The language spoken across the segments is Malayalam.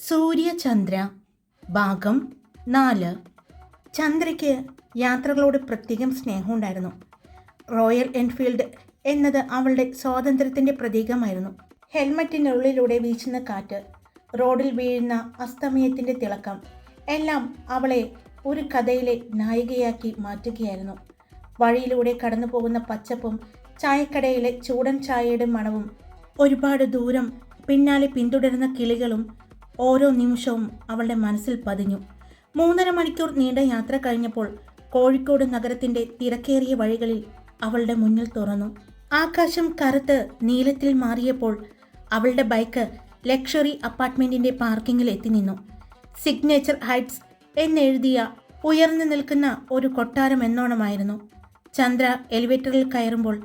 സൂര്യചന്ദ്ര ഭാഗം 4. ചന്ദ്രയ്ക്ക് യാത്രകളോട് പ്രത്യേകം സ്നേഹമുണ്ടായിരുന്നു. റോയൽ എൻഫീൽഡ് എന്നത് അവളുടെ സ്വാതന്ത്ര്യത്തിൻ്റെ പ്രതീകമായിരുന്നു. ഹെൽമറ്റിനുള്ളിലൂടെ വീശുന്ന കാറ്റ്, റോഡിൽ വീഴുന്ന അസ്തമയത്തിൻ്റെ തിളക്കം എല്ലാം അവളെ ഒരു കഥയിലെ നായികയാക്കി മാറ്റുകയായിരുന്നു. വഴിയിലൂടെ കടന്നു പോകുന്ന പച്ചപ്പും ചായക്കടയിലെ ചൂടൻ ചായയുടെ മണവും ഒരുപാട് ദൂരം പിന്നാലെ പിന്തുടരുന്ന കിളികളും ഓരോ നിമിഷവും അവളുടെ മനസ്സിൽ പതിഞ്ഞു. 3.5 മണിക്കൂർ നീണ്ട യാത്ര കഴിഞ്ഞപ്പോൾ കോഴിക്കോട് നഗരത്തിൻ്റെ തിരക്കേറിയ വഴികളിൽ അവളുടെ മുന്നിൽ തുറന്നു. ആകാശം കറുത്ത് നീലത്തിൽ മാറിയപ്പോൾ അവളുടെ ബൈക്ക് ലക്ഷറി അപ്പാർട്ട്മെൻറ്റിൻ്റെ പാർക്കിങ്ങിൽ എത്തി നിന്നു. സിഗ്നേച്ചർ ഹൈറ്റ്സ് എന്നെഴുതിയ ഉയർന്നു നിൽക്കുന്ന ഒരു കൊട്ടാരം എന്നോണമായിരുന്നു. ചന്ദ്ര എലിവേറ്ററിൽ കയറുമ്പോൾ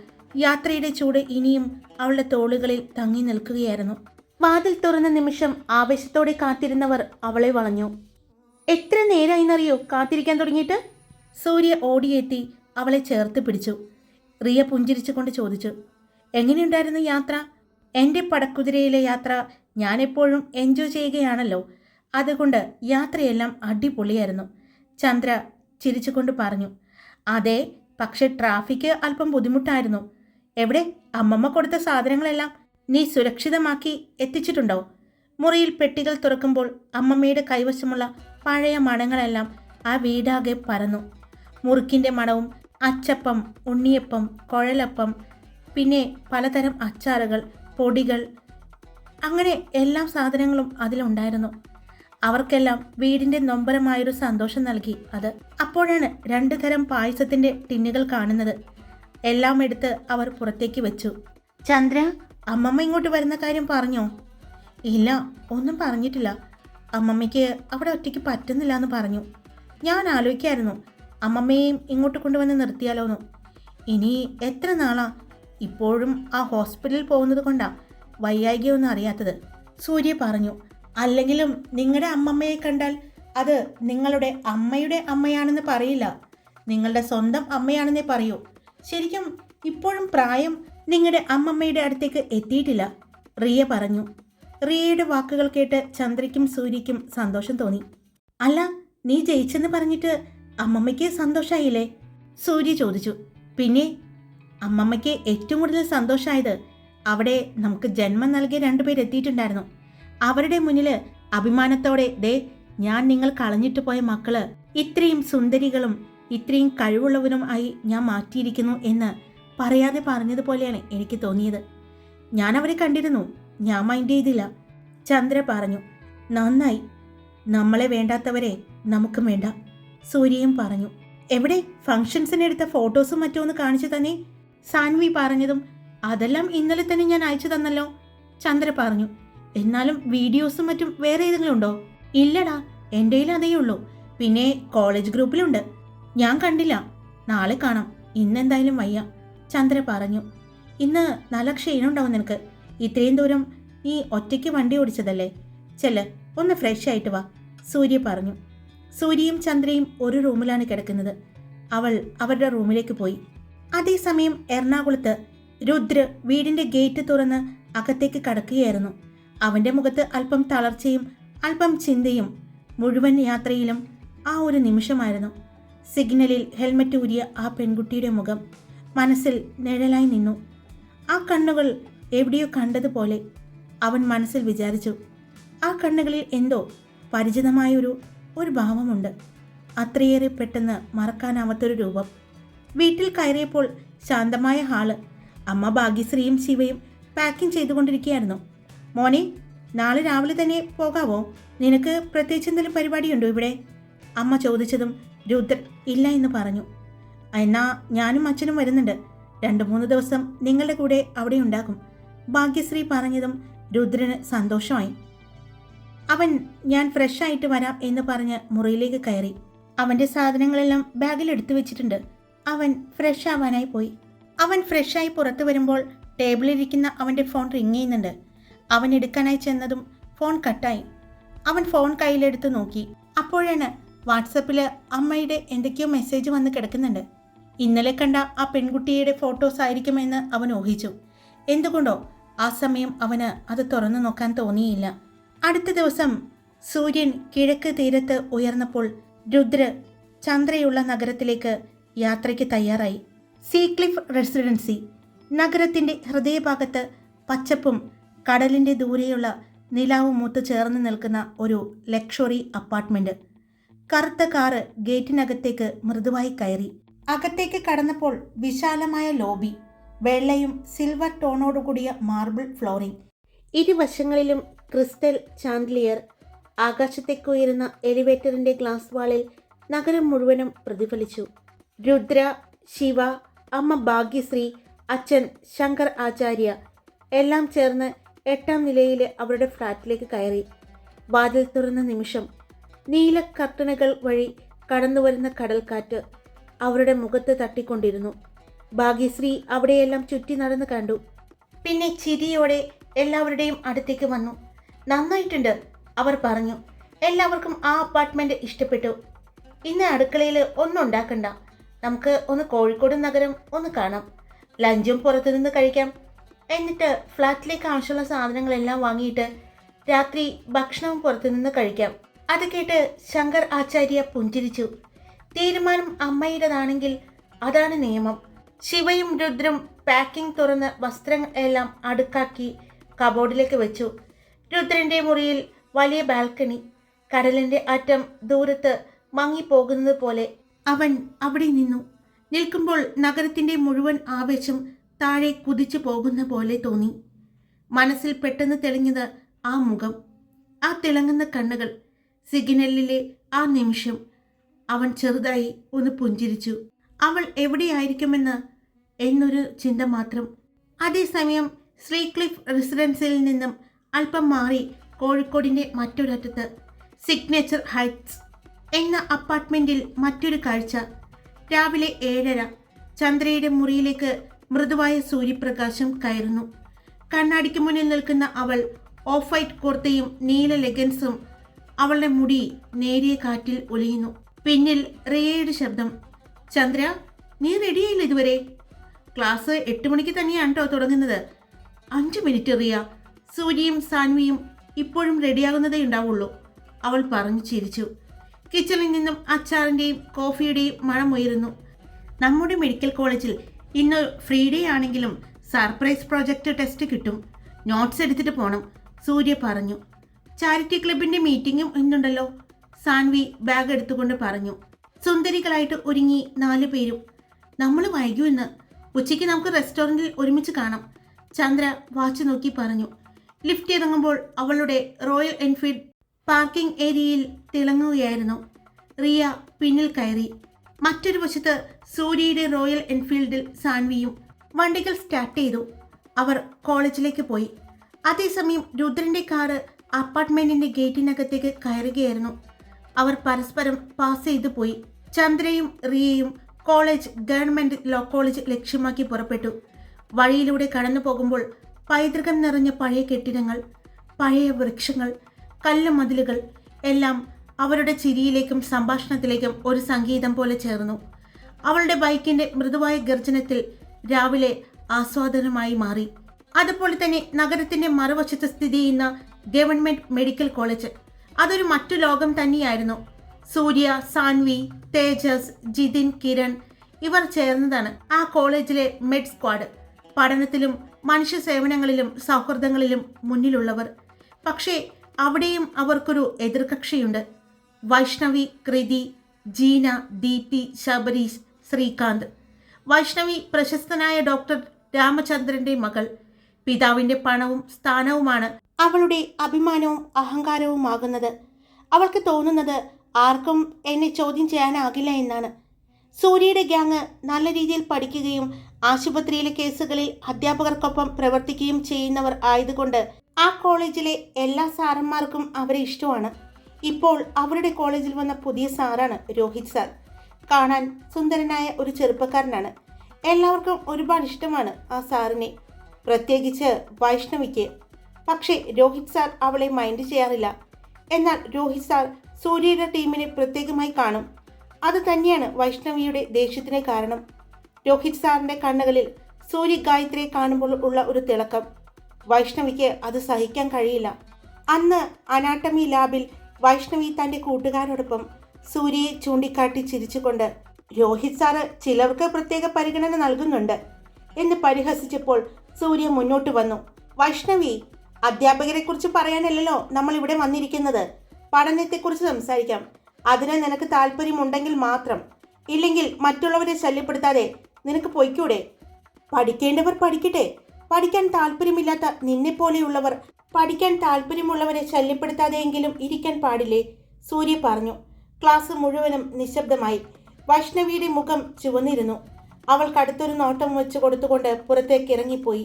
യാത്രയുടെ ചൂട് ഇനിയും അവളുടെ തോളുകളിൽ തങ്ങി നിൽക്കുകയായിരുന്നു. വാതിൽ തുറന്ന നിമിഷം ആവേശത്തോടെ കാത്തിരുന്നവർ അവളെ വളഞ്ഞു. എത്ര നേരമായിന്നറിയോ കാത്തിരിക്കാൻ തുടങ്ങിയിട്ട്? സൂര്യ ഓടിയെത്തി അവളെ ചേർത്ത് പിടിച്ചു. റിയ പുഞ്ചിരിച്ചുകൊണ്ട് ചോദിച്ചു, എങ്ങനെയുണ്ടായിരുന്നു യാത്ര? എൻ്റെ പടക്കുതിരയിലെ യാത്ര ഞാൻ എപ്പോഴും എൻജോയ് ചെയ്യുകയാണല്ലോ, അതുകൊണ്ട് യാത്രയെല്ലാം അടിപൊളിയായിരുന്നു. ചന്ദ്ര ചിരിച്ചുകൊണ്ട് പറഞ്ഞു. അതെ, പക്ഷെ ട്രാഫിക് അല്പം ബുദ്ധിമുട്ടായിരുന്നു. എവിടെ അമ്മമ്മ കൊടുത്ത സാധനങ്ങളെല്ലാം നീ സുരക്ഷിതമാക്കി എത്തിച്ചിട്ടുണ്ടോ? മുറിയിൽ പെട്ടികൾ തുറക്കുമ്പോൾ അമ്മമ്മയുടെ കൈവശമുള്ള പഴയ മണങ്ങളെല്ലാം ആ വീടാകെ പരന്നു. മുറുക്കിൻ്റെ മണവും അച്ചപ്പം, ഉണ്ണിയപ്പം, കുഴലപ്പം, പിന്നെ പലതരം അച്ചാറുകൾ, പൊടികൾ, അങ്ങനെ എല്ലാ സാധനങ്ങളും അതിലുണ്ടായിരുന്നു. അവർക്കെല്ലാം വീടിൻ്റെ നൊമ്പരമായൊരു സന്തോഷം നൽകി അത്. അപ്പോഴാണ് 2 തരം പായസത്തിൻ്റെ ടിന്നുകൾ കാണുന്നത്. എല്ലാം എടുത്ത് അവർ പുറത്തേക്ക് വെച്ചു. ചന്ദ്ര, അമ്മമ്മ ഇങ്ങോട്ട് വരുന്ന കാര്യം പറഞ്ഞോ? ഇല്ല, ഒന്നും പറഞ്ഞിട്ടില്ല. അമ്മമ്മയ്ക്ക് അവിടെ ഒറ്റയ്ക്ക് പറ്റുന്നില്ല എന്ന് പറഞ്ഞു. ഞാൻ ആലോചിക്കായിരുന്നു അമ്മമ്മയെയും ഇങ്ങോട്ട് കൊണ്ടുവന്ന് നിർത്തിയാലോന്ന്. ഇനി എത്ര നാളാ ഇപ്പോഴും ആ ഹോസ്പിറ്റലിൽ പോകുന്നത് കൊണ്ടാ വയ്യായികയൊന്നും അറിയാത്തത്, സൂര്യ പറഞ്ഞു. അല്ലെങ്കിലും നിങ്ങളുടെ അമ്മമ്മയെ കണ്ടാൽ അത് നിങ്ങളുടെ അമ്മയുടെ അമ്മയാണെന്ന് പറയില്ല, നിങ്ങളുടെ സ്വന്തം അമ്മയാണെന്നേ പറയൂ. ശരിക്കും ഇപ്പോഴും പ്രായം നിങ്ങളുടെ അമ്മമ്മയുടെ അടുത്തേക്ക് എത്തിയിട്ടില്ല, റിയ പറഞ്ഞു. റിയയുടെ വാക്കുകൾ കേട്ട് ചന്ദ്രയ്ക്കും സൂര്യയ്ക്കും സന്തോഷം തോന്നി. അല്ല, നീ ജയിച്ചെന്ന് പറഞ്ഞിട്ട് അമ്മമ്മയ്ക്ക് സന്തോഷമായില്ലേ? സൂര്യ ചോദിച്ചു. പിന്നെ അമ്മമ്മയ്ക്ക് ഏറ്റവും കൂടുതൽ സന്തോഷമായത് അവിടെ നമുക്ക് ജന്മം നൽകിയ 2 പേർ എത്തിയിട്ടുണ്ടായിരുന്നു. അവരുടെ മുന്നിൽ അഭിമാനത്തോടെ, ദേ ഞാൻ നിങ്ങൾ കളഞ്ഞിട്ട് പോയ മക്കള് ഇത്രയും സുന്ദരികളും ഇത്രയും കഴിവുള്ളവരും ആയി ഞാൻ മാറ്റിയിരിക്കുന്നു എന്ന് പറയാതെ പറഞ്ഞതുപോലെയാണ് എനിക്ക് തോന്നിയത്. ഞാൻ അവരെ കണ്ടിരുന്നു, ഞാൻ മൈൻഡ് ചെയ്തില്ല, ചന്ദ്ര പറഞ്ഞു. നന്നായി, നമ്മളെ വേണ്ടാത്തവരെ നമുക്കും വേണ്ട, സൂര്യയും പറഞ്ഞു. എവിടെ ഫംഗ്ഷൻസിനെടുത്ത ഫോട്ടോസും മറ്റോ ഒന്ന് കാണിച്ചു തന്നെ, സാൻവി പറഞ്ഞതും. അതെല്ലാം ഇന്നലെ തന്നെ ഞാൻ അയച്ചു തന്നല്ലോ, ചന്ദ്ര പറഞ്ഞു. എന്നാലും വീഡിയോസും മറ്റും വേറെ ഏതെങ്കിലും ഉണ്ടോ? ഇല്ലടാ, എൻ്റെ കയ്യിൽ അതേ ഉള്ളൂ. പിന്നെ കോളേജ് ഗ്രൂപ്പിലുണ്ട്, ഞാൻ കണ്ടില്ല. നാളെ കാണാം, ഇന്നെന്തായാലും വയ്യ, ചന്ദ്ര പറഞ്ഞു. ഇന്ന് നല്ല ക്ഷീണമുണ്ടാവും നിനക്ക്, ഇത്രയും ദൂരം നീ ഒറ്റയ്ക്ക് വണ്ടി ഓടിച്ചതല്ലേ. ചെല്ല്, ഒന്ന് ഫ്രഷ് ആയിട്ട് വാ, സൂര്യ പറഞ്ഞു. സൂര്യയും ചന്ദ്രയും ഒരു റൂമിലാണ് കിടക്കുന്നത്. അവൾ അവരുടെ റൂമിലേക്ക് പോയി. അതേസമയം എറണാകുളത്ത് രുദ്ര വീടിൻ്റെ ഗേറ്റ് തുറന്ന് അകത്തേക്ക് കടക്കുകയായിരുന്നു. അവൻ്റെ മുഖത്ത് അല്പം തളർച്ചയും അല്പം ചിന്തയും. മുഴുവൻ യാത്രയിലും ആ ഒരു നിമിഷമായിരുന്നു. സിഗ്നലിൽ ഹെൽമറ്റ് ഊരിയ ആ പെൺകുട്ടിയുടെ മുഖം മനസ്സിൽ നിഴലായി നിന്നു. ആ കണ്ണുകൾ എവിടെയോ കണ്ടതുപോലെ അവൻ മനസ്സിൽ വിചാരിച്ചു. ആ കണ്ണുകളിൽ എന്തോ പരിചിതമായൊരു ഭാവമുണ്ട്. അത്രയേറെ പെട്ടെന്ന് മറക്കാനാവാത്തൊരു രൂപം. വീട്ടിൽ കയറിയപ്പോൾ ശാന്തമായ ഹാള്. അമ്മ ഭാഗ്യശ്രീയും ശിവയും പാക്കിംഗ് ചെയ്തുകൊണ്ടിരിക്കുകയായിരുന്നു. മോനെ, നാളെ രാവിലെ തന്നെ പോകാവോ? നിനക്ക് പ്രത്യേകിച്ച് എന്തെങ്കിലും പരിപാടിയുണ്ടോ ഇവിടെ? അമ്മ ചോദിച്ചതും രുദ്ര ഇല്ല എന്ന് പറഞ്ഞു. എന്നാ ഞാനും അച്ഛനും വരുന്നുണ്ട്, 2-3 ദിവസം നിങ്ങളുടെ കൂടെ അവിടെ ഉണ്ടാകും, ഭാഗ്യശ്രീ പറഞ്ഞതും രുദ്രന് സന്തോഷമായി. അവൻ ഞാൻ ഫ്രഷ് ആയിട്ട് വരാം എന്ന് പറഞ്ഞ് മുറിയിലേക്ക് കയറി. അവൻ്റെ സാധനങ്ങളെല്ലാം ബാഗിൽ എടുത്തു വെച്ചിട്ടുണ്ട്. അവൻ ഫ്രഷ് ആവാനായി പോയി. അവൻ ഫ്രഷായി പുറത്തു വരുമ്പോൾ ടേബിളിലിരിക്കുന്ന അവൻ്റെ ഫോൺ റിങ് ചെയ്യുന്നുണ്ട്. അവൻ എടുക്കാനായി ചെന്നതും ഫോൺ കട്ടായി. അവൻ ഫോൺ കയ്യിലെടുത്ത് നോക്കി. അപ്പോഴാണ് വാട്സപ്പിൽ അമ്മയുടെ എന്തൊക്കെയോ മെസ്സേജ് വന്ന് കിടക്കുന്നുണ്ട്. ഇന്നലെ കണ്ട ആ പെൺകുട്ടിയുടെ ഫോട്ടോസ് ആയിരിക്കുമെന്ന് അവൻ ഊഹിച്ചു. എന്തുകൊണ്ടോ ആ സമയം അവന് അത് തുറന്നു നോക്കാൻ തോന്നിയില്ല. അടുത്ത ദിവസം സൂര്യൻ കിഴക്ക് തീരത്ത് ഉയർന്നപ്പോൾ രുദ്ര ചന്ദ്രയുള്ള നഗരത്തിലേക്ക് യാത്രയ്ക്ക് തയ്യാറായി. സീക്ലിഫ് റെസിഡൻസി നഗരത്തിൻ്റെ ഹൃദയഭാഗത്ത് പച്ചപ്പും കടലിൻ്റെ ദൂരെയുള്ള നിലാവും മൂത്ത് ചേർന്ന് നിൽക്കുന്ന ഒരു ലക്ഷറി അപ്പാർട്ട്മെൻറ്റ്. കറുത്ത കാറ് ഗേറ്റിനകത്തേക്ക് മൃദുവായി കയറി. അകത്തേക്ക് കടന്നപ്പോൾ വിശാലമായ ലോബി, വെള്ളയും സിൽവർ ടോണോടുകൂടിയ മാർബിൾ ഫ്ലോറിംഗ്, ഇരുവശങ്ങളിലും ക്രിസ്റ്റൽ ചാൻഡലിയർ. ആകാശത്തേക്കുയരുന്ന എലിവേറ്ററിൻ്റെ ഗ്ലാസ് വാളിൽ നഗരം മുഴുവനും പ്രതിഫലിച്ചു. രുദ്ര, ശിവ, അമ്മ ഭാഗ്യശ്രീ, അച്ഛൻ ശങ്കർ ആചാര്യ എല്ലാം ചേർന്ന് 8ാം നിലയിലെ അവരുടെ ഫ്ലാറ്റിലേക്ക് കയറി. വാതിൽ തുറന്ന നിമിഷം നീല കർട്ടനുകൾ വഴി കടന്നുവരുന്ന കടൽക്കാറ്റ് അവരുടെ മുഖത്ത് തട്ടിക്കൊണ്ടിരുന്നു. ഭാഗ്യശ്രീ അവിടെയെല്ലാം ചുറ്റി നടന്ന് കണ്ടു. പിന്നെ ചിരിയോടെ എല്ലാവരുടെയും അടുത്തേക്ക് വന്നു. നന്നായിട്ടുണ്ട്, അവർ പറഞ്ഞു. എല്ലാവർക്കും ആ അപ്പാർട്ട്മെൻറ്റ് ഇഷ്ടപ്പെട്ടു. ഇന്ന് അടുക്കളയിൽ ഒന്നും ഉണ്ടാക്കണ്ട, നമുക്ക് ഒന്ന് കോഴിക്കോട് നഗരം ഒന്ന് കാണാം, ലഞ്ചും പുറത്തുനിന്ന് കഴിക്കാം, എന്നിട്ട് ഫ്ലാറ്റിലേക്ക് ആവശ്യമുള്ള സാധനങ്ങളെല്ലാം വാങ്ങിയിട്ട് രാത്രി ഭക്ഷണവും പുറത്തുനിന്ന് കഴിക്കാം. അത് കേട്ട് ശങ്കർ ആചാര്യ പുഞ്ചിരിച്ചു. തീരുമാനം അമ്മയുടേതാണെങ്കിൽ അതാണ് നിയമം. ശിവയും രുദ്രം പാക്കിംഗ് തുറന്ന് വസ്ത്രങ്ങൾ എല്ലാം അടുക്കാക്കി കബോർഡിലേക്ക് വെച്ചു. രുദ്രൻ്റെ മുറിയിൽ വലിയ ബാൽക്കണി, കടലിൻ്റെ അറ്റം ദൂരത്ത് മങ്ങിപ്പോകുന്നത് പോലെ. അവൻ അവിടെ നിന്നു നിൽക്കുമ്പോൾ നഗരത്തിൻ്റെ മുഴുവൻ ആവേശം താഴെ കുതിച്ചു പോകുന്ന പോലെ തോന്നി. മനസ്സിൽ പെട്ടെന്ന് തെളിഞ്ഞത് ആ മുഖം, ആ തിളങ്ങുന്ന കണ്ണുകൾ, സിഗ്നലിലെ ആ നിമിഷം. അവൻ ചെറുതായി ഒന്ന് പുഞ്ചിരിച്ചു. അവൾ എവിടെയായിരിക്കുമെന്ന് എന്നൊരു ചിന്ത മാത്രം. അതേസമയം സീക്ലിഫ് റെസിഡൻസിയിൽ നിന്നും അല്പം മാറി കോഴിക്കോടിൻ്റെ മറ്റൊരറ്റത്ത് സിഗ്നേച്ചർ ഹൈറ്റ്സ് എന്ന അപ്പാർട്ട്മെൻറ്റിൽ മറ്റൊരു കാഴ്ച. രാവിലെ 7:30. ചന്ദ്രയുടെ മുറിയിലേക്ക് മൃദുവായ സൂര്യപ്രകാശം കയറുന്നു. കണ്ണാടിക്ക് മുന്നിൽ നിൽക്കുന്ന അവൾ ഓഫ് വൈറ്റ് കുർത്തയും നീല ലെഗൻസും. അവളുടെ മുടി നേരിയ കാറ്റിൽ ഒലിയുന്നു. പിന്നിൽ റിയയുടെ ശബ്ദം. ചന്ദ്ര, നീ റെഡിയായില്ല ഇതുവരെ? ക്ലാസ് 8 മണിക്ക് തന്നെയാണ് കേട്ടോ തുടങ്ങുന്നത്. 5 മിനിറ്റ് റിയ. സൂര്യയും സാൻവിയും ഇപ്പോഴും റെഡിയാകുന്നതേ ഉണ്ടാവുള്ളൂ, അവൾ പറഞ്ഞു ചിരിച്ചു. കിച്ചണിൽ നിന്നും അച്ചാറിൻ്റെയും കോഫിയുടെയും മണമുയരുന്നു. നമ്മുടെ മെഡിക്കൽ കോളേജിൽ ഇന്ന് ഫ്രീ ഡേ ആണെങ്കിലും സർപ്രൈസ് പ്രോജക്റ്റ് ടെസ്റ്റ് കിട്ടും, നോട്ട്സ് എടുത്തിട്ട് പോകണം, സൂര്യ പറഞ്ഞു. ചാരിറ്റി ക്ലബിൻ്റെ മീറ്റിങ്ങും ഇന്നുണ്ടല്ലോ, സാൻവി ബാഗ് എടുത്തുകൊണ്ട് പറഞ്ഞു. സുന്ദരികളായിട്ട് ഒരുങ്ങി 4 പേരും. നമ്മൾ വൈകുമെന്ന്. ഉച്ചയ്ക്ക് നമുക്ക് റെസ്റ്റോറൻറ്റിൽ ഒരുമിച്ച് കാണാം, ചന്ദ്ര വാച്ച് നോക്കി പറഞ്ഞു. ലിഫ്റ്റ് ഇറങ്ങുമ്പോൾ അവളുടെ റോയൽ എൻഫീൽഡ് പാർക്കിംഗ് ഏരിയയിൽ തിളങ്ങുകയായിരുന്നു. റിയ പിന്നിൽ കയറി. മറ്റൊരു വശത്ത് സൂര്യയുടെ റോയൽ എൻഫീൽഡിൽ സാൻവിയും. വണ്ടികൾ സ്റ്റാർട്ട് ചെയ്തു. അവർ കോളേജിലേക്ക് പോയി. അതേസമയം രുദ്രൻ്റെ കാറ് അപ്പാർട്ട്മെൻറ്റിൻ്റെ ഗേറ്റിനകത്തേക്ക് കയറുകയായിരുന്നു. അവർ പരസ്പരം പാസ് ചെയ്തു പോയി. ചന്ദ്രയും റിയയും കോളേജ് ഗവൺമെൻറ് ലോ കോളേജ് ലക്ഷ്യമാക്കി പുറപ്പെട്ടു. വഴിയിലൂടെ കടന്നു പോകുമ്പോൾ പൈതൃകം നിറഞ്ഞ പഴയ കെട്ടിടങ്ങൾ, പഴയ വൃക്ഷങ്ങൾ, കല്ലുമതിലുകൾ എല്ലാം അവരുടെ ചിരിയിലേക്കും സംഭാഷണത്തിലേക്കും ഒരു സംഗീതം പോലെ ചേർന്നു. അവളുടെ ബൈക്കിൻ്റെ മൃദുവായ ഗർജനത്തിൽ രാവിലെ ആസ്വാദനമായി മാറി. അതുപോലെ തന്നെ നഗരത്തിൻ്റെ മറുവശത്ത് സ്ഥിതി ചെയ്യുന്ന ഗവൺമെൻറ് മെഡിക്കൽ കോളേജ്, അതൊരു മറ്റു ലോകം തന്നെയായിരുന്നു. സൂര്യ, സാൻവി, തേജസ്, ജിതിൻ, കിരൺ ഇവർ ചേർന്നതാണ് ആ കോളേജിലെ മെഡ് സ്ക്വാഡ്. പഠനത്തിലും മനുഷ്യ സേവനങ്ങളിലും സൗഹൃദങ്ങളിലും മുന്നിലുള്ളവർ. പക്ഷേ അവിടെയും അവർക്കൊരു എതിർകക്ഷിയുണ്ട്. വൈഷ്ണവി, കൃതി, ജീന, ദീപ്തി, ശബരീഷ്, ശ്രീകാന്ത്. വൈഷ്ണവി പ്രശസ്തനായ ഡോക്ടർ രാമചന്ദ്രൻ്റെ മകൾ. പിതാവിൻ്റെ പണവും സ്ഥാനവുമാണ് അവളുടെ അഭിമാനവും അഹങ്കാരവുമാകുന്നത്. അവൾക്ക് തോന്നുന്നത് ആർക്കും എന്നെ ചോദ്യം ചെയ്യാനാകില്ല എന്നാണ്. സൂര്യയുടെ ഗ്യാങ് നല്ല രീതിയിൽ പഠിക്കുകയും ആശുപത്രിയിലെ കേസുകളിൽ അധ്യാപകർക്കൊപ്പം പ്രവർത്തിക്കുകയും ചെയ്യുന്നവർ ആയതുകൊണ്ട് ആ കോളേജിലെ എല്ലാ സാറന്മാർക്കും അവരെ ഇഷ്ടമാണ്. ഇപ്പോൾ അവരുടെ കോളേജിൽ വന്ന പുതിയ സാറാണ് രോഹിത് സാർ. കാണാൻ സുന്ദരനായ ഒരു ചെറുപ്പക്കാരനാണ്. എല്ലാവർക്കും ഒരുപാട് ഇഷ്ടമാണ് ആ സാറിനെ, പ്രത്യേകിച്ച് വൈഷ്ണവിക്ക്. പക്ഷേ രോഹിത് സാർ അവളെ മൈൻഡ് ചെയ്യാറില്ല. എന്നാൽ രോഹിത് സാർ സൂര്യയുടെ ടീമിനെ പ്രത്യേകമായി കാണും. അത് തന്നെയാണ് വൈഷ്ണവിയുടെ ദേഷ്യത്തിന് കാരണം. രോഹിത് സാറിൻ്റെ കണ്ണുകളിൽ സൂര്യ ഗായത്രിയെ കാണുമ്പോൾ ഉള്ള ഒരു തിളക്കം വൈഷ്ണവിക്ക് അത് സഹിക്കാൻ കഴിയില്ല. അന്ന് അനാട്ടമി ലാബിൽ വൈഷ്ണവി തൻ്റെ കൂട്ടുകാരോടൊപ്പം സൂര്യയെ ചൂണ്ടിക്കാട്ടി ചിരിച്ചുകൊണ്ട് രോഹിത് സാറ് ചിലർക്ക് പ്രത്യേക പരിഗണന നൽകുന്നുണ്ട് എന്ന് പരിഹസിച്ചപ്പോൾ സൂര്യ മുന്നോട്ട് വന്നു. വൈഷ്ണവി, അധ്യാപകരെക്കുറിച്ച് പറയാനല്ലല്ലോ നമ്മൾ ഇവിടെ വന്നിരിക്കുന്നത്. പഠനത്തെക്കുറിച്ച് സംസാരിക്കാം. അതിന് നിനക്ക് താല്പര്യമുണ്ടെങ്കിൽ മാത്രം. ഇല്ലെങ്കിൽ മറ്റുള്ളവരെ ശല്യപ്പെടുത്താതെ നിനക്ക് പൊയ്ക്കൂടെ? പഠിക്കേണ്ടവർ പഠിക്കട്ടെ. പഠിക്കാൻ താല്പര്യമില്ലാത്ത നിന്നെപ്പോലെയുള്ളവർ പഠിക്കാൻ താല്പര്യമുള്ളവരെ ശല്യപ്പെടുത്താതെയെങ്കിലും ഇരിക്കാൻ പാടില്ലേ? സൂര്യ പറഞ്ഞു. ക്ലാസ് മുഴുവനും നിശബ്ദമായി. വൈഷ്ണവിയുടെ മുഖം ചുവന്നിരുന്നു. അവൾക്ക് അടുത്തൊരു നോട്ടം വെച്ച് കൊടുത്തുകൊണ്ട് പുറത്തേക്ക് ഇറങ്ങിപ്പോയി.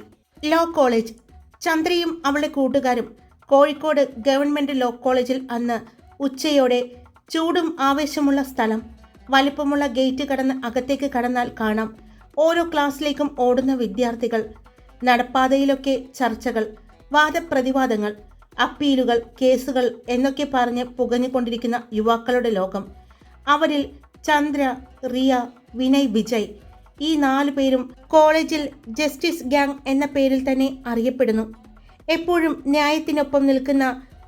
Law college. ചന്ദ്രയും അവളുടെ കൂട്ടുകാരും കോഴിക്കോട് ഗവൺമെൻറ് ലോ കോളേജിൽ അന്ന് ഉച്ചയോടെ. ചൂടും ആവേശമുള്ള സ്ഥലം. വലിപ്പമുള്ള ഗേറ്റ് കടന്ന് അകത്തേക്ക് കടന്നാൽ കാണാം ഓരോ ക്ലാസ്സിലേക്കും ഓടുന്ന വിദ്യാർത്ഥികൾ. നടപ്പാതയിലൊക്കെ ചർച്ചകൾ, വാദപ്രതിവാദങ്ങൾ, അപ്പീലുകൾ, കേസുകൾ എന്നൊക്കെ പറഞ്ഞ് പുകഞ്ഞുകൊണ്ടിരിക്കുന്ന യുവാക്കളുടെ ലോകം. അവരിൽ ചന്ദ്ര, റിയ, വിനയ്, വിജയ് ഈ 4 പേരും കോളേജിൽ ജസ്റ്റിസ് ഗ്യാങ് എന്ന പേരിൽ തന്നെ അറിയപ്പെടുന്നു. എപ്പോഴും ന്യായത്തിനൊപ്പം നിൽക്കുന്ന,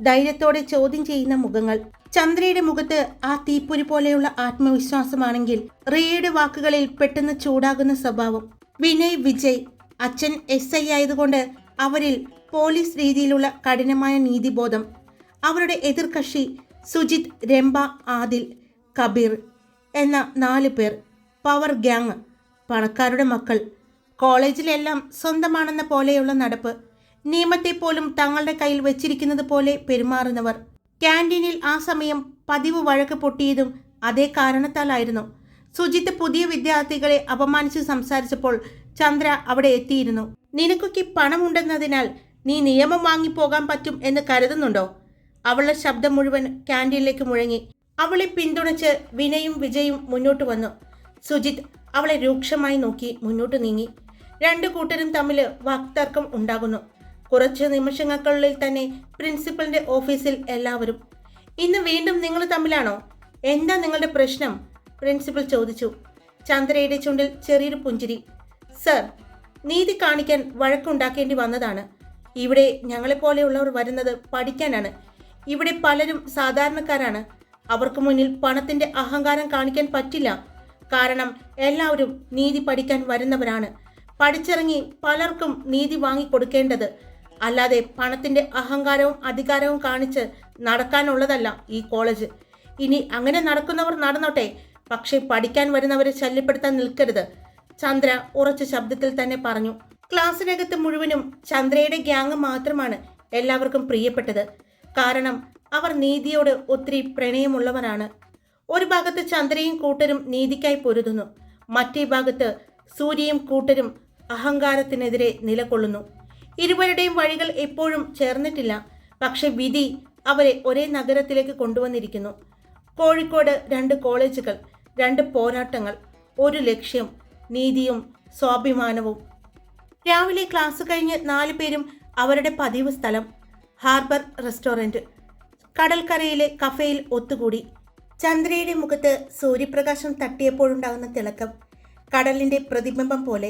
ധൈര്യത്തോടെ ചോദ്യം ചെയ്യുന്ന മുഖങ്ങൾ. ചന്ദ്രയുടെ മുഖത്ത് ആ തീപ്പൊരി പോലെയുള്ള ആത്മവിശ്വാസമാണെങ്കിൽ റിയയുടെ വാക്കുകളിൽ പെട്ടെന്ന് ചൂടാകുന്ന സ്വഭാവം. വിനയ്, വിജയ് അച്ഛൻ SI ആയതുകൊണ്ട് അവരിൽ പോലീസ് രീതിയിലുള്ള കഠിനമായ നീതിബോധം. അവരുടെ എതിർകക്ഷി സുജിത്, രംഭ, ആദിൽ, കബീർ എന്ന 4 പേർ. പവർ ഗ്യാങ്, പണക്കാരുടെ മക്കൾ. കോളേജിലെല്ലാം സ്വന്തമാണെന്ന പോലെയുള്ള നടപ്പ്. നിയമത്തെ പോലും തങ്ങളുടെ കയ്യിൽ വെച്ചിരിക്കുന്നത് പോലെ പെരുമാറുന്നവർ. ക്യാൻറ്റീനിൽ ആ സമയം പതിവ് വഴക്ക് പൊട്ടിയതും അതേ കാരണത്താലായിരുന്നു. സുജിത്ത് പുതിയ വിദ്യാർത്ഥികളെ അപമാനിച്ച് സംസാരിച്ചപ്പോൾ ചന്ദ്ര അവിടെ എത്തിയിരുന്നു. നിനക്കൊക്കെ പണമുണ്ടെന്നതിനാൽ നീ നിയമം വാങ്ങിപ്പോകാൻ പറ്റും എന്ന് കരുതുന്നുണ്ടോ? അവളുടെ ശബ്ദം മുഴുവൻ ക്യാൻറ്റീനിലേക്ക് മുഴങ്ങി. അവളെ പിന്തുണച്ച് വിനയും വിജയും മുന്നോട്ട് വന്നു. സുജിത്ത് അവളെ രൂക്ഷമായി നോക്കി മുന്നോട്ട് നീങ്ങി. 2 കൂട്ടരും തമ്മിൽ വാക്തർക്കം ഉണ്ടാകുന്നു. കുറച്ച് നിമിഷങ്ങൾക്കുള്ളിൽ തന്നെ പ്രിൻസിപ്പലിന്റെ ഓഫീസിൽ എല്ലാവരും. ഇന്ന് വീണ്ടും നിങ്ങൾ തമ്മിലാണോ? എന്താ നിങ്ങളുടെ പ്രശ്നം? പ്രിൻസിപ്പൽ ചോദിച്ചു. ചന്ദ്രയുടെ ചുണ്ടിൽ ചെറിയൊരു പുഞ്ചിരി. സർ, നീതി കാണിക്കാൻ വഴക്കുണ്ടാക്കേണ്ടി വന്നതാണ്. ഇവിടെ ഞങ്ങളെപ്പോലെയുള്ളവർ വരുന്നത് പഠിക്കാനാണ്. ഇവിടെ പലരും സാധാരണക്കാരാണ്. അവർക്ക് മുന്നിൽ പണത്തിന്റെ അഹങ്കാരം കാണിക്കാൻ പറ്റില്ല. കാരണം എല്ലാവരും നീതി പഠിക്കാൻ വരുന്നവരാണ്. പഠിച്ചിറങ്ങി പലർക്കും നീതി വാങ്ങിക്കൊടുക്കേണ്ടത്. അല്ലാതെ പണത്തിന്റെ അഹങ്കാരവും അധികാരവും കാണിച്ച് നടക്കാനുള്ളതല്ല ഈ കോളേജ്. ഇനി അങ്ങനെ നടക്കുന്നവർ നടന്നോട്ടെ, പക്ഷേ പഠിക്കാൻ വരുന്നവരെ ശല്യപ്പെടുത്താൻ നിൽക്കരുത്. ചന്ദ്ര ഉറച്ച ശബ്ദത്തിൽ തന്നെ പറഞ്ഞു. ക്ലാസ്സിനകത്ത് മുഴുവനും ചന്ദ്രയുടെ ഗ്യാങ് മാത്രമാണ് എല്ലാവർക്കും പ്രിയപ്പെട്ടത്. കാരണം അവർ നീതിയോട് ഒത്തിരി പ്രണയമുള്ളവരാണ്. ഒരു ഭാഗത്ത് ചന്ദ്രയും കൂട്ടരും നീതിക്കായി പൊരുതുന്നു. മറ്റേ ഭാഗത്ത് സൂര്യയും കൂട്ടരും അഹങ്കാരത്തിനെതിരെ നിലകൊള്ളുന്നു. ഇരുവരുടെയും വഴികൾ എപ്പോഴും ചേർന്നിട്ടില്ല. പക്ഷെ വിധി അവരെ ഒരേ നഗരത്തിലേക്ക് കൊണ്ടുവന്നിരിക്കുന്നു. കോഴിക്കോട് 2 കോളേജുകൾ, 2 പോരാട്ടങ്ങൾ, ഒരു ലക്ഷ്യം, നീതിയും സ്വാഭിമാനവും. രാവിലെ ക്ലാസ് കഴിഞ്ഞ് 4 പേരും അവരുടെ പതിവ് സ്ഥലം ഹാർബർ റെസ്റ്റോറൻറ്റ് കടൽക്കരയിലെ കഫേയിൽ ഒത്തുകൂടി. ചന്ദ്രയുടെ മുഖത്ത് സൂര്യപ്രകാശം തട്ടിയപ്പോഴുണ്ടാകുന്ന തിളക്കം കടലിൻ്റെ പ്രതിബിംബം പോലെ.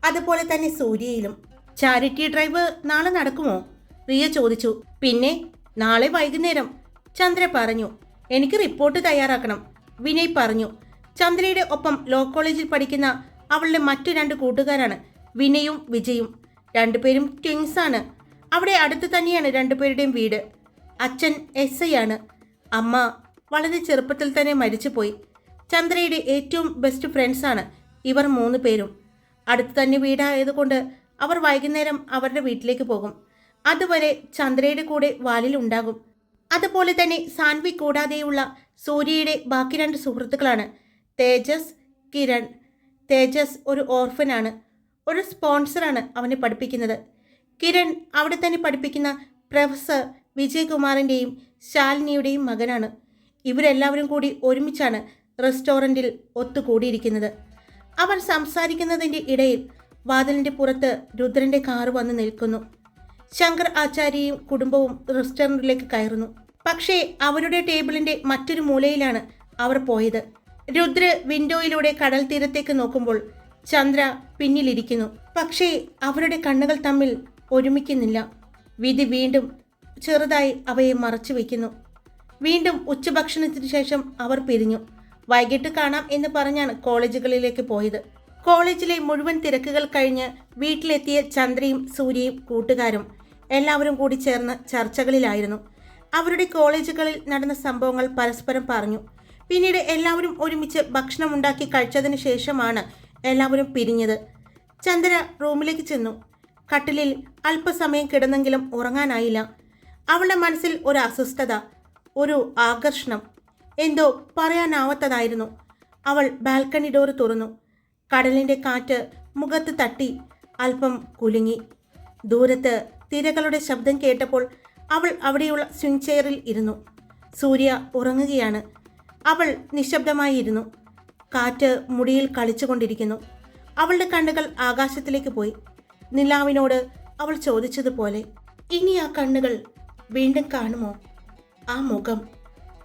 അതുപോലെ തന്നെ സൂര്യയിലും. ചാരിറ്റി ഡ്രൈവ് നാളെ നടക്കുമോ? റിയ ചോദിച്ചു. പിന്നെ നാളെ വൈകുന്നേരം, ചന്ദ്ര പറഞ്ഞു. എനിക്ക് റിപ്പോർട്ട് തയ്യാറാക്കണം, വിനയ് പറഞ്ഞു. ചന്ദ്രയുടെ ഒപ്പം ലോ കോളേജിൽ പഠിക്കുന്ന അവളുടെ മറ്റു 2 കൂട്ടുകാരാണ് വിനയും വിജയും. 2 പേരും ട്വിൻസാണ്. അവിടെ അടുത്ത് തന്നെയാണ് 2 പേരുടെയും വീട്. അച്ഛൻ SI ആണ്. അമ്മ വളരെ ചെറുപ്പത്തിൽ തന്നെ മരിച്ചുപോയി. ചന്ദ്രയുടെ ഏറ്റവും ബെസ്റ്റ് ഫ്രണ്ട്സാണ് ഇവർ 3 പേരും. അടുത്ത് തന്നെ വീടായതുകൊണ്ട് അവർ വൈകുന്നേരം അവരുടെ വീട്ടിലേക്ക് പോകും. അതുവരെ ചന്ദ്രയുടെ കൂടെ വാലിലുണ്ടാകും. അതുപോലെ തന്നെ സാൻവി കൂടാതെയുള്ള സൂര്യയുടെ ബാക്കി 2 സുഹൃത്തുക്കളാണ് തേജസ്, കിരൺ. തേജസ് ഒരു ഓർഫനാണ്. ഒരു സ്പോൺസറാണ് അവനെ പഠിപ്പിക്കുന്നത്. കിരൺ അവിടെ തന്നെ പഠിപ്പിക്കുന്ന പ്രൊഫസർ വിജയകുമാറിൻ്റെയും ശാലിനിയുടെയും മകനാണ്. ഇവരെല്ലാവരും കൂടി ഒരുമിച്ചാണ് റെസ്റ്റോറൻറ്റിൽ ഒത്തുകൂടിയിരിക്കുന്നത്. അവർ സംസാരിക്കുന്നതിൻ്റെ ഇടയിൽ വാതിലിൻ്റെ പുറത്ത് രുദ്രൻ്റെ കാറ് വന്ന് നിൽക്കുന്നു. ശങ്കർ ആചാര്യയും കുടുംബവും റെസ്റ്റോറൻറ്റിലേക്ക് കയറുന്നു. പക്ഷേ അവരുടെ ടേബിളിൻ്റെ മറ്റൊരു മൂലയിലാണ് അവർ പോയത്. രുദ്ര വിൻഡോയിലൂടെ കടൽ തീരത്തേക്ക് നോക്കുമ്പോൾ ചന്ദ്ര പിന്നിലിരിക്കുന്നു. പക്ഷേ അവരുടെ കണ്ണുകൾ തമ്മിൽ ഒരുമിക്കുന്നില്ല. വിധി വീണ്ടും ചെറുതായി അവയെ മറച്ചു വയ്ക്കുന്നു. വീണ്ടും ഉച്ചഭക്ഷണത്തിന് ശേഷം അവർ പിരിഞ്ഞു. വൈകിട്ട് കാണാം എന്ന് പറഞ്ഞാണ് കോളേജുകളിലേക്ക് പോയത്. കോളേജിലെ മുഴുവൻ തിരക്കുകൾ കഴിഞ്ഞ് വീട്ടിലെത്തിയ ചന്ദ്രയും സൂര്യയും കൂട്ടുകാരും എല്ലാവരും കൂടി ചേർന്ന് ചർച്ചകളിലായിരുന്നു. അവരുടെ കോളേജുകളിൽ നടന്ന സംഭവങ്ങൾ പരസ്പരം പറഞ്ഞു. പിന്നീട് എല്ലാവരും ഒരുമിച്ച് ഭക്ഷണം ഉണ്ടാക്കി കഴിച്ചതിന് ശേഷമാണ് എല്ലാവരും പിരിഞ്ഞത്. ചന്ദ്ര റൂമിലേക്ക് ചെന്നു. കട്ടിലിൽ അല്പസമയം കിടന്നെങ്കിലും ഉറങ്ങാനായില്ല. അവളുടെ മനസ്സിൽ ഒരു അസ്വസ്ഥത, ഒരു ആകർഷണം, എന്തോ പറയാനാവാത്തതായിരുന്നു. അവൾ ബാൽക്കണി ഡോർ തുറന്നു. കടലിൻ്റെ കാറ്റ് മുഖത്ത് തട്ടി അല്പം കുലുങ്ങി. ദൂരത്ത് തിരകളുടെ ശബ്ദം കേട്ടപ്പോൾ അവൾ അവിടെയുള്ള സ്വിംഗ് ചെയറിൽ ഇരുന്നു. സൂര്യ ഉറങ്ങുകയാണ്. അവൾ നിശബ്ദമായി ഇരുന്നു. കാറ്റ് മുടിയിൽ കളിച്ചുകൊണ്ടിരിക്കുന്നു. അവളുടെ കണ്ണുകൾ ആകാശത്തിലേക്ക് പോയി. നിലാവിനോട് അവൾ ചോദിച്ചതുപോലെ, ഇനി ആ കണ്ണുകൾ വീണ്ടും കാണുമോ? ആ മുഖം,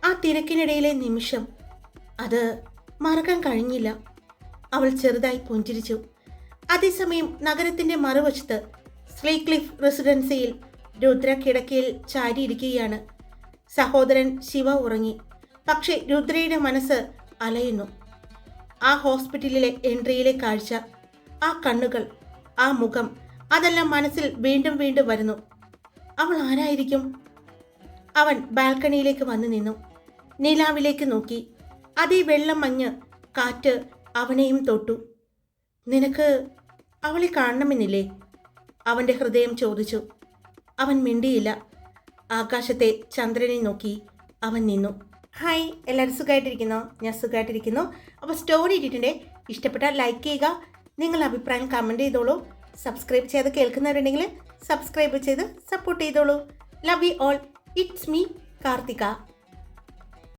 ആ തിരക്കിനിടയിലെ നിമിഷം, അത് മറക്കാൻ കഴിഞ്ഞില്ല. അവൾ ചെറുതായി പുഞ്ചിരിച്ചു. അതേസമയം നഗരത്തിൻ്റെ മറുവശത്ത് സ്ലീക്ലിഫ് റെസിഡൻസിയിൽ രുദ്ര കിടക്കയിൽ ചാരിയിരിക്കുകയാണ്. സഹോദരൻ ശിവ ഉറങ്ങി. പക്ഷേ രുദ്രയുടെ മനസ്സ് അലയുന്നു. ആ ഹോസ്പിറ്റലിലെ എൻട്രിയിലെ കാഴ്ച, ആ കണ്ണുകൾ, ആ മുഖം, അതെല്ലാം മനസ്സിൽ വീണ്ടും വീണ്ടും വരുന്നു. അവൾ ആരായിരിക്കും? അവൻ ബാൽക്കണിയിലേക്ക് വന്നു നിന്നു. നിലാവിലേക്ക് നോക്കി. അതേ വെള്ളം മഞ്ഞ് കാറ്റ് അവനെയും തൊട്ടു. നിനക്ക് അവളെ കാണണമെന്നില്ലേ? അവൻ്റെ ഹൃദയം ചോദിച്ചു. അവൻ മിണ്ടിയില്ല. ആകാശത്തെ ചന്ദ്രനെ നോക്കി അവൻ നിന്നു. ഹായ്, എല്ലാവരും സുഖമായിട്ടിരിക്കുന്നോ? ഞാൻ സുഖമായിട്ടിരിക്കുന്നു. അപ്പോൾ സ്റ്റോറി ഇട്ടിട്ടുണ്ട്. ഇഷ്ടപ്പെട്ടാൽ ലൈക്ക് ചെയ്യുക. നിങ്ങളുടെ അഭിപ്രായം കമൻറ്റ് ചെയ്തോളൂ. സബ്സ്ക്രൈബ് ചെയ്ത് കേൾക്കുന്നവരുണ്ടെങ്കിൽ സബ്സ്ക്രൈബ് ചെയ്ത് സപ്പോർട്ട് ചെയ്തോളൂ. Love you all. It's me Karthika.